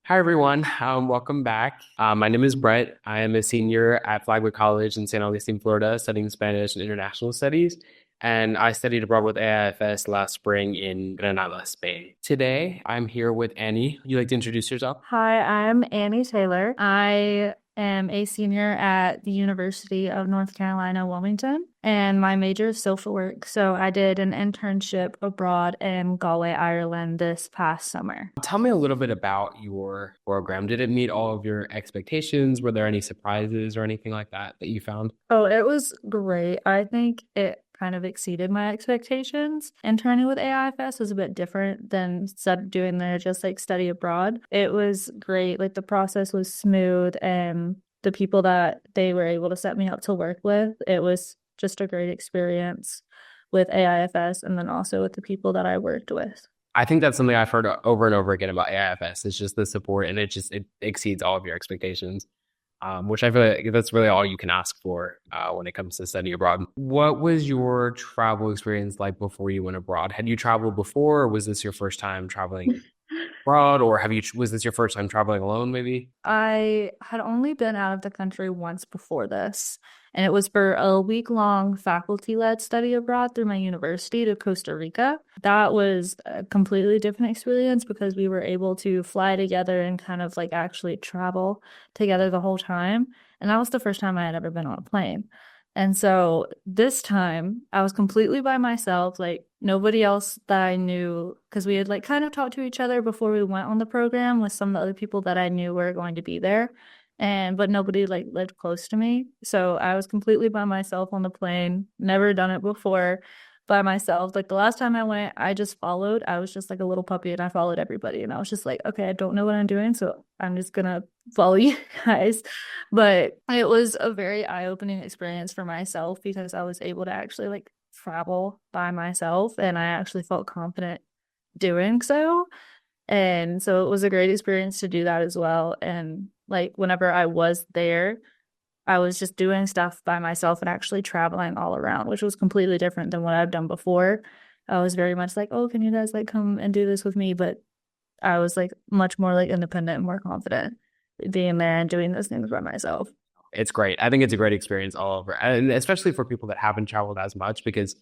Hi, everyone. Welcome back. My name is Brett. I am a senior at Flagler College in St. Augustine, Florida, studying Spanish and International Studies. And I studied abroad with AIFS last spring in Granada, Spain. Today, I'm here with Annie. Would you like to introduce yourself? Hi, I'm 𝗟𝗘𝗧'𝗦. I am a senior at the University of North Carolina, Wilmington, and my major is social work. So I did an internship abroad in Galway, Ireland this past summer. Tell me a little bit about your program. Did it meet all of your expectations? Were there any surprises or anything like that you found? Oh, it was great. I think it kind of exceeded my expectations. Interning with AIFS was a bit different than doing the just like study abroad. It was great. Like the process was smooth and the people that they were able to set me up to work with, it was just a great experience with AIFS and then also with the people that I worked with. I think that's something I've heard over and over again about AIFS. It's just the support, and it exceeds all of your expectations, which I feel like that's really all you can ask for when it comes to study abroad. What was your travel experience like before you went abroad? Had you traveled before, or was this your first time traveling abroad, or was this your first time traveling alone, maybe? I had only been out of the country once before this, and it was for a week-long faculty-led study abroad through my university to Costa Rica. That was a completely different experience because we were able to fly together and kind of like actually travel together the whole time. And that was the first time I had ever been on a plane. And so this time I was completely by myself, like nobody else that I knew, because we had like kind of talked to each other before we went on the program with some of the other people that I knew were going to be there. But nobody like lived close to me. So I was completely by myself on the plane, never done it before by myself. Like the last time I went, I just followed. I was just like a little puppy and I followed everybody. And I was just like, okay, I don't know what I'm doing. So I'm just gonna follow you guys. But it was a very eye-opening experience for myself because I was able to actually like travel by myself and I actually felt confident doing so. And so it was a great experience to do that as well. And like whenever I was there, I was just doing stuff by myself and actually traveling all around, which was completely different than what I've done before. I was very much like, oh, can you guys like come and do this with me? But I was like much more like independent and more confident being there and doing those things by myself. It's great. I think it's a great experience all over, and especially for people that haven't traveled as much, because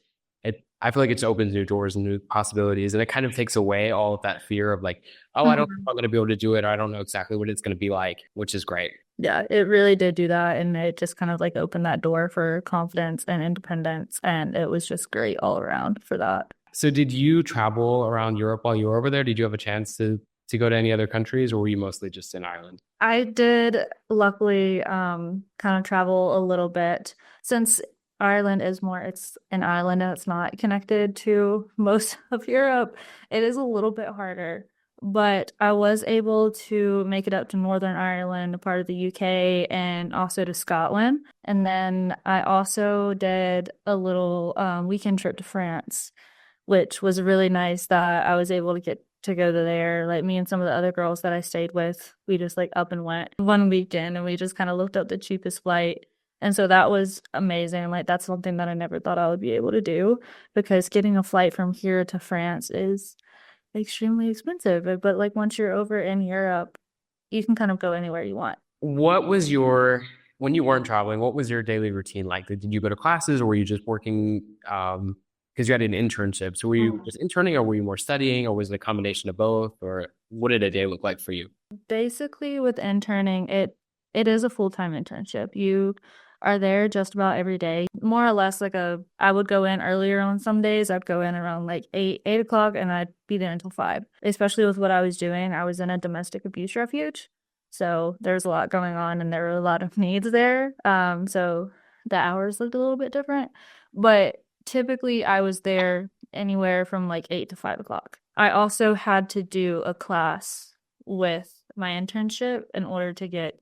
I feel like it opens new doors and new possibilities, and it kind of takes away all of that fear of like, oh, I don't know if Mhm. I'm going to be able to do it, or I don't know exactly what it's going to be like, which is great. Yeah, it really did do that. And it just kind of like opened that door for confidence and independence. And it was just great all around for that. So, did you travel around Europe while you were over there? Did you have a chance to go to any other countries, or were you mostly just in Ireland? I did luckily kind of travel a little bit since Ireland is more it's an island and it's not connected to most of Europe. It is a little bit harder, but I was able to make it up to Northern Ireland, a part of the UK, and also to Scotland. And then I also did a little weekend trip to France, which was really nice that I was able to get to go to there. Like me and some of the other girls that I stayed with, we just like up and went one weekend and we just kind of looked up the cheapest flight. And so that was amazing. Like that's something that I never thought I would be able to do because getting a flight from here to France is extremely expensive. But like once you're over in Europe, you can kind of go anywhere you want. What was when you weren't traveling, what was your daily routine like? Did you go to classes, or were you just working? Because you had an internship. So were you just interning, or were you more studying, or was it a combination of both? Or what did a day look like for you? Basically, with interning, it is a full-time internship. You are there just about every day. More or less like I would go in earlier on some days. I'd go in around like 8 o'clock and I'd be there until 5. Especially with what I was doing, I was in a domestic abuse refuge. So there was a lot going on and there were a lot of needs there. So the hours looked a little bit different. But typically I was there anywhere from like 8 to 5 o'clock. I also had to do a class with my internship in order to get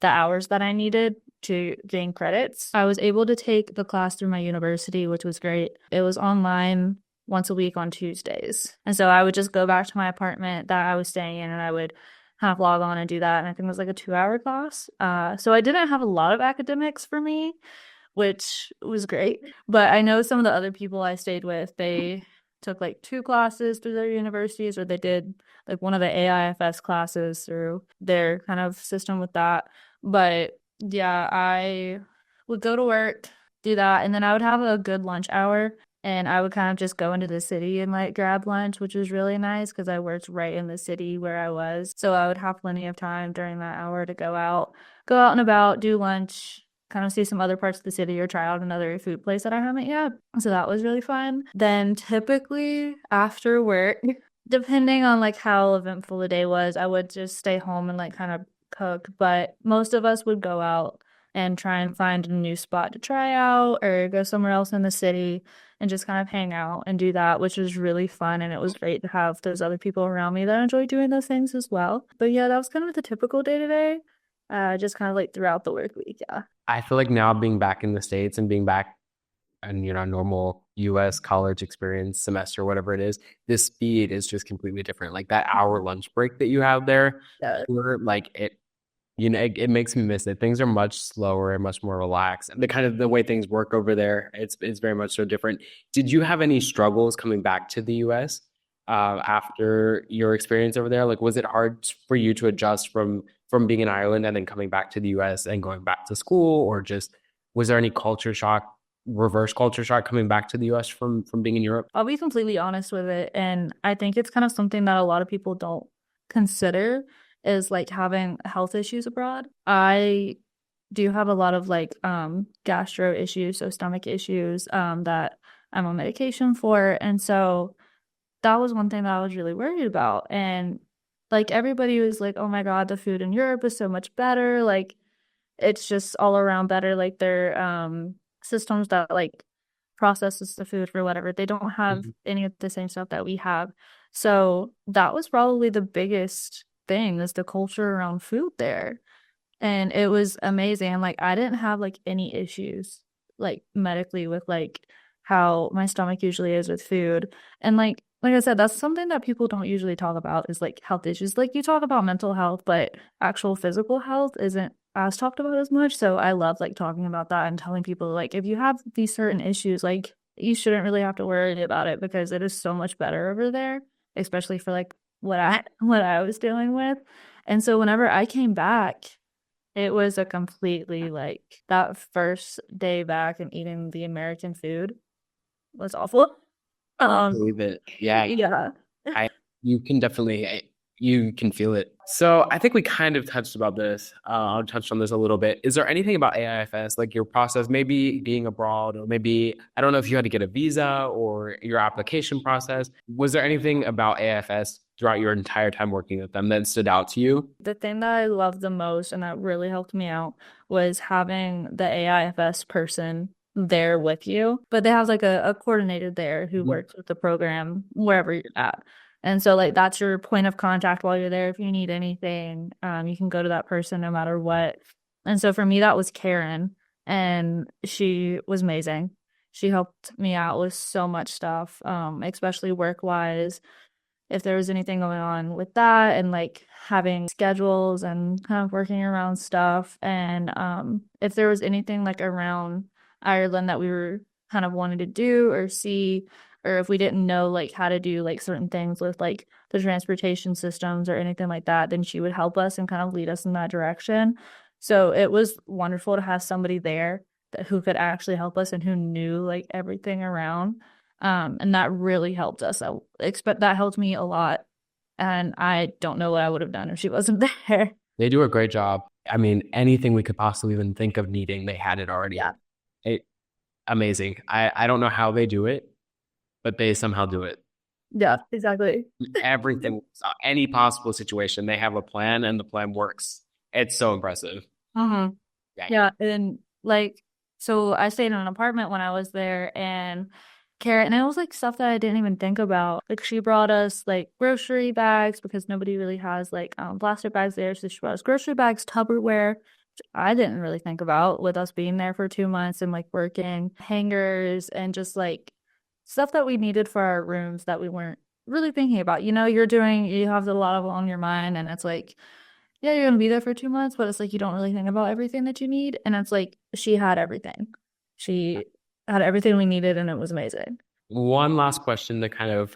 the hours that I needed to gain credits. I was able to take the class through my university, which was great. It was online once a week on Tuesdays. And so I would just go back to my apartment that I was staying in and I would kind of log on and do that. And I think it was like a 2-hour class. So I didn't have a lot of academics for me, which was great. But I know some of the other people I stayed with, they took like 2 classes through their universities, or they did like one of the AIFS classes through their kind of system with that. But yeah, I would go to work, do that, and then I would have a good lunch hour. And I would kind of just go into the city and like grab lunch, which was really nice because I worked right in the city where I was. So I would have plenty of time during that hour to go out and about, do lunch, kind of see some other parts of the city or try out another food place that I haven't yet. So that was really fun. Then typically after work, depending on like how eventful the day was, I would just stay home and like kind of cook. But most of us would go out and try and find a new spot to try out or go somewhere else in the city and just kind of hang out and do that, which was really fun. And it was great to have those other people around me that enjoy doing those things as well. But yeah, that was kind of the typical day to day, just kind of like throughout the work week. Yeah. I feel like now being back in the States and being back in, normal US college experience semester, whatever it is, the speed is just completely different. Like that hour lunch break that you have there, Yeah. like it makes me miss it. Things are much slower and much more relaxed. And the way things work over there, it's very much so different. Did you have any struggles coming back to the US after your experience over there? Like, was it hard for you to adjust from being in Ireland and then coming back to the US and going back to school, or just was there any reverse culture shock coming back to the US from being in Europe? I'll be completely honest with it. And I think it's kind of something that a lot of people don't consider is like having health issues abroad. I do have a lot of like gastro issues, so stomach issues that I'm on medication for. And so that was one thing that I was really worried about. And like everybody was like, oh my God, the food in Europe is so much better. Like it's just all around better. Like their systems that like processes the food for whatever. They don't have any of the same stuff that we have. So that was probably the biggest thing is the culture around food there. And it was amazing. Like I didn't have like any issues like medically with like how my stomach usually is with food. And like I said, that's something that people don't usually talk about is like health issues. Like you talk about mental health, but actual physical health isn't as talked about as much. So I love like talking about that and telling people like if you have these certain issues, like you shouldn't really have to worry about it because it is so much better over there, especially for like what I was dealing with. And so whenever I came back, it was a completely like that first day back and eating the American food was awful. Believe it. Yeah. Yeah. You can feel it. So I think we kind of touched about this. I'll touch on this a little bit. Is there anything about AIFS, like your process, maybe being abroad, or maybe, I don't know if you had to get a visa or your application process. Was there anything about AIFS throughout your entire time working with them that stood out to you? The thing that I loved the most and that really helped me out was having the AIFS person there with you. But they have like a coordinator there who works with the program wherever you're at. And so like that's your point of contact while you're there. If you need anything, you can go to that person no matter what. And so for me, that was Karen, and she was amazing. She helped me out with so much stuff, especially work-wise. If there was anything going on with that and like having schedules and kind of working around stuff. And if there was anything like around Ireland that we were kind of wanting to do or see, or if we didn't know like how to do like certain things with like the transportation systems or anything like that, then she would help us and kind of lead us in that direction. So it was wonderful to have somebody there who could actually help us and who knew like everything around. And that really helped us. I expect that helped me a lot. And I don't know what I would have done if she wasn't there. They do a great job. I mean, anything we could possibly even think of needing, they had it already. Yeah. Amazing. I don't know how they do it, but they somehow do it. Yeah, exactly. Everything, any possible situation, they have a plan and the plan works. It's so impressive. Yeah. And like, so I stayed in an apartment when I was there, and and it was like stuff that I didn't even think about. Like she brought us like grocery bags because nobody really has like plastic bags there. So she brought us grocery bags, Tupperware, which I didn't really think about with us being there for 2 months and like working, hangers, and just like stuff that we needed for our rooms that we weren't really thinking about. You have a lot of it on your mind, and it's like, yeah, you're going to be there for 2 months, but it's like you don't really think about everything that you need. And it's like she had everything. She had everything we needed, and it was amazing. One last question to kind of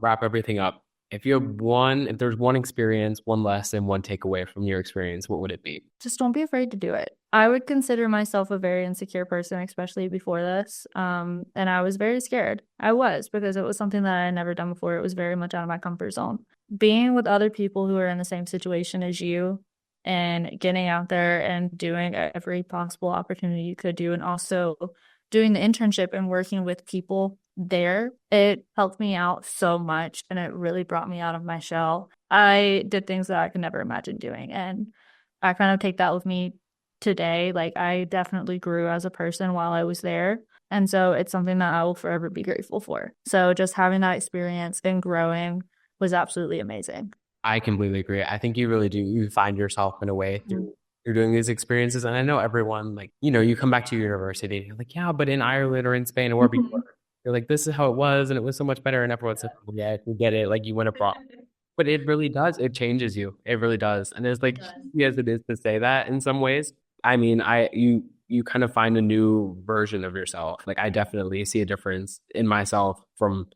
wrap everything up. If there's one experience, one lesson, one takeaway from your experience, what would it be? Just don't be afraid to do it. I would consider myself a very insecure person, especially before this. And I was very scared. I was, because it was something that I had never done before. It was very much out of my comfort zone. Being with other people who are in the same situation as you and getting out there and doing every possible opportunity you could do, and also doing the internship and working with people there, it helped me out so much, and it really brought me out of my shell. I did things that I could never imagine doing, and I kind of take that with me today. Like, I definitely grew as a person while I was there, and so it's something that I will forever be grateful for. So just having that experience and growing was absolutely amazing. I completely agree. I think you really do. You find yourself in a way through doing these experiences. And I know everyone, like, you come back to university and you're like, yeah, but in Ireland or in Spain or wherever you were, you're like, this is how it was. And it was so much better. And everyone's like, yeah, we get it. Like, you went abroad. But it really does. It changes you. It really does. And it's like, easy as it is to say that in some ways, I mean, you kind of find a new version of yourself. Like, I definitely see a difference in myself from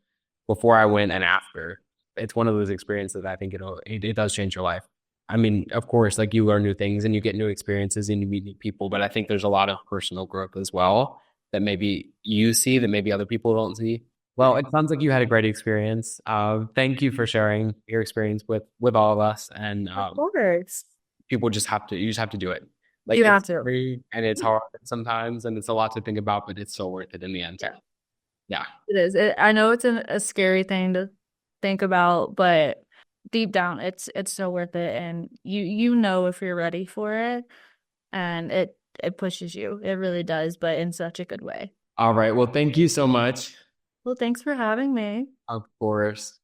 before I went and after. It's one of those experiences that I think it does change your life. I mean, of course, like, you learn new things and you get new experiences and you meet new people, but I think there's a lot of personal growth as well that maybe you see that maybe other people don't see. Well, it sounds like you had a great experience. Thank you for sharing your experience with all of us. And Of course. you just have to do it. Like, You it's have to. free and it's hard sometimes and it's a lot to think about, but it's so worth it in the end. Yeah. Yeah. It is. I know it's a scary thing to think about, but deep down, it's so worth it, and you know if you're ready for it, and it pushes you. It really does, but in such a good way. All right. Well, thank you so much. Well, thanks for having me. Of course.